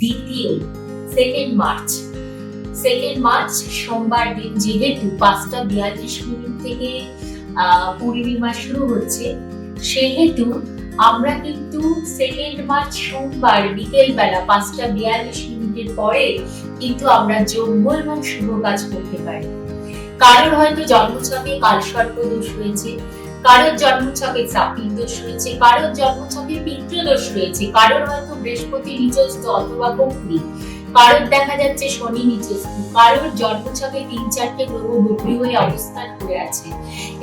দ্বিতীয় second March সোমবার দিন যেহেতু 5:42 থেকে পূর্ণিমা শুরু হচ্ছে, সেহেতু আমরা কিন্তু সেকেন্ড মার্চ সোমবার বিকেল বেলা 5:42 পরে কিন্তু আমরা যোগ্য এবং শুভ কাজ করতে পারি। কারোর হয়তো জন্মছকে কালসর্প দোষ রয়েছে, কারোর জন্মছকে চাপির দোষ রয়েছে, কারোর জন্মছকে পিতৃ দোষ রয়েছে, কারোর হয়তো বৃহস্পতি নিচস্থ অথবা বক্রী, কারোর দেখা যাচ্ছে শনি নিচস্থ, কারোর জন্মছকে 3-4টে গ্রহ বক্রী হয়ে অবস্থান করে আছে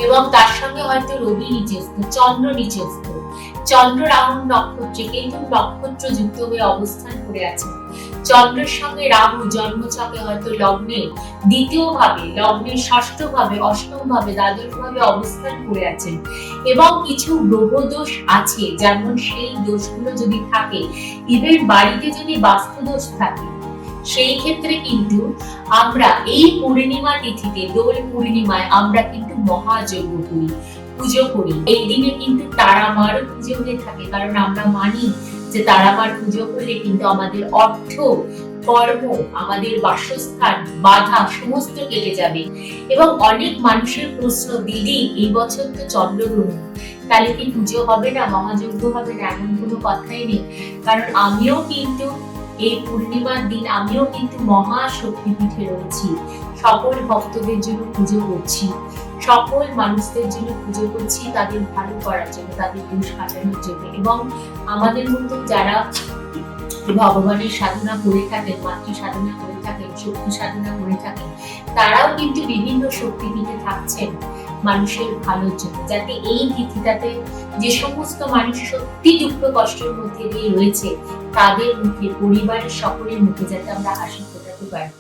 এবং তার সঙ্গে হয়তো রবি নিচস্থ, চন্দ্র নিচস্থ, চন্দ্র রাহু নক্ষত্রে কেতু নক্ষত্র যুক্ত হয়ে অবস্থান করে আছে, চন্দ্রের সঙ্গে রাহু জন্মছকে হয়তো লগ্নে দ্বিতীয় ভাবে, লগ্নের ষষ্ঠ ভাবে, অষ্টম ভাবে, দ্বাদশ ভাবে অবস্থান করে আছেন এবং কিছু গ্রহ দোষ আছে, যেমন সেই দোষগুলো যদি থাকে, ইভেন বাড়িতে যদি বাস্তু দোষ থাকে, সেই ক্ষেত্রে কিন্তু আমরা এই পূর্ণিমা তিথিতে, দোল পূর্ণিমায় আমরা কিন্তু মহাযজ্ঞ করি, পুজো করি। এই দিনে কিন্তু তারা মারও পুজো হয়ে থাকে, কারণ আমরা মানি যে তারা মার পুজো করলে কিন্তু আমাদের অর্থ, কর্ম, আমাদের বাসস্থান, বাধা সমস্ত কেটে যাবে। এবং অনেক মানুষের প্রশ্ন, দিদি এই বছর তো চন্দ্রগ্রহণ, তাহলে কি পুজো হবে না, মহাযজ্ঞ হবে না? এমন কোনো কথাই নেই, কারণ আমিও কিন্তু এই পূর্ণিমার দিন আমিও কিন্তু মহা শক্তিপীঠে রয়েছি, সকল ভক্তদের জন্য পুজো করছি, সকল মানুষদের জন্য পুজো করছি, তাদের ভালো করার জন্য, তাদের দোষ কাটানোর জন্য। এবং আমাদের মতো যারা ভগবানের সাধনা করে থাকেন, মাতৃ সাধনা করে থাকেন, শক্তি সাধনা করে থাকেন, তারাও কিন্তু বিভিন্ন শক্তিপীঠে থাকছেন মানুষের ভালোর জন্য, যাতে এই তিথিটাতে যে সমস্ত মানুষ সত্যি দুঃখ কষ্টের মধ্যে দিয়ে রয়েছে, তাদের মুখে, পরিবারের সকলের মুখে যাতে আমরা হাসি ফোটাতে পারি।